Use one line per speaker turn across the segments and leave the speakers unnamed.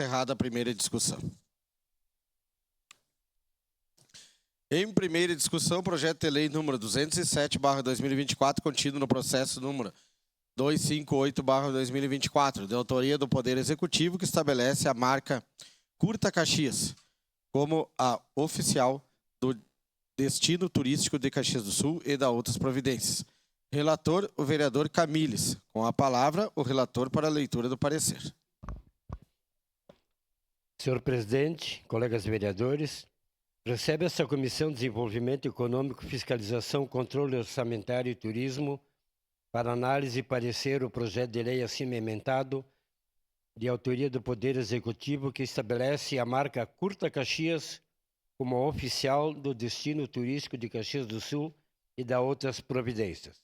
encerrada a primeira discussão. Em primeira discussão, projeto de lei número 207/2024, contido no processo número 258/2024, de autoria do Poder Executivo, que estabelece a marca Curta Caxias como a oficial do destino turístico de Caxias do Sul e da outras providências. Relator, o vereador Camilles. Com a palavra, o relator para a leitura do parecer.
Senhor presidente, colegas vereadores, recebe essa Comissão de Desenvolvimento Econômico, Fiscalização, Controle Orçamentário e Turismo para análise e parecer o projeto de lei acima emendado de autoria do Poder Executivo que estabelece a marca Curta Caxias como oficial do destino turístico de Caxias do Sul e da outras providências.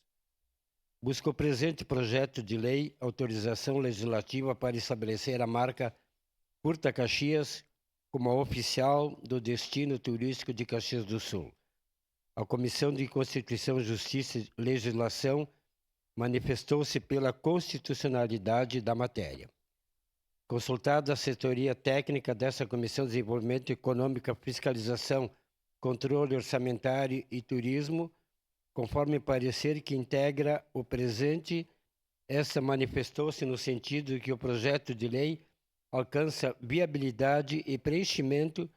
Busca o presente projeto de lei autorização legislativa para estabelecer a marca Curta Caxias como oficial do destino turístico de Caxias do Sul. A Comissão de Constituição, Justiça e Legislação manifestou-se pela constitucionalidade da matéria. Consultada a assessoria técnica dessa Comissão de Desenvolvimento Econômico, Fiscalização, Controle Orçamentário e Turismo, conforme parecer que integra o presente, essa manifestou-se no sentido de que o projeto de lei alcança viabilidade e preenchimento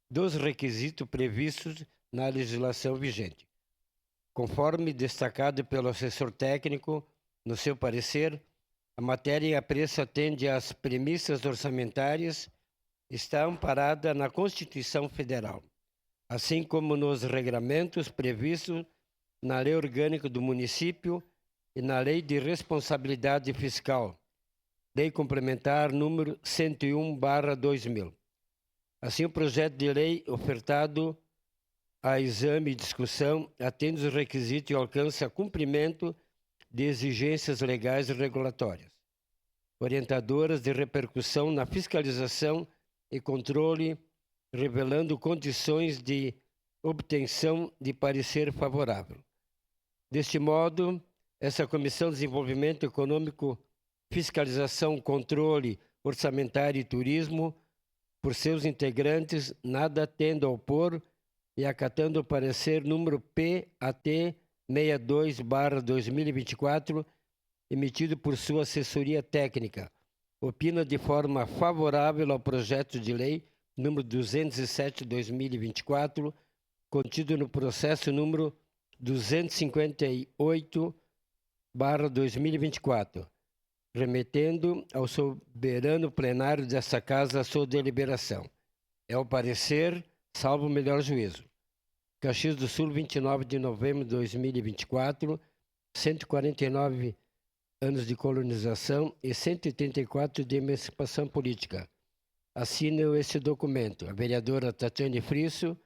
dos requisitos previstos na legislação vigente. Conforme destacado pelo assessor técnico, no seu parecer, a matéria a preço atende às premissas orçamentárias, está amparada na Constituição Federal, assim como nos regramentos previstos na Lei Orgânica do Município e na Lei de Responsabilidade Fiscal, Lei Complementar número 101/2000. Assim, o projeto de lei ofertado a exame e discussão atende os requisitos e alcança cumprimento de exigências legais e regulatórias, orientadoras de repercussão na fiscalização e controle, revelando condições de obtenção de parecer favorável. Deste modo, essa Comissão de Desenvolvimento Econômico, Fiscalização, Controle Orçamentário e Turismo, por seus integrantes, nada tendo a opor e acatando o parecer número PAT 62/2024, emitido por sua assessoria técnica, opina de forma favorável ao projeto de lei número 207/2024, contido no processo número 258/2024, remetendo ao soberano plenário desta Casa a sua deliberação. É o parecer, salvo o melhor juízo. Caxias do Sul, 29 de novembro de 2024, 149 anos de colonização e 184 de emancipação política. Assinam esse documento a vereadora Tatiane Frisso,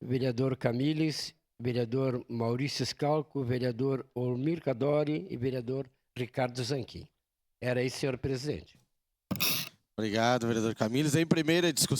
vereador Camilles, vereador Maurício Scalco, vereador Olmir Cadori e vereador Ricardo Zanquim. Era isso, senhor presidente.
Obrigado, vereador Camilles. Em primeira discussão.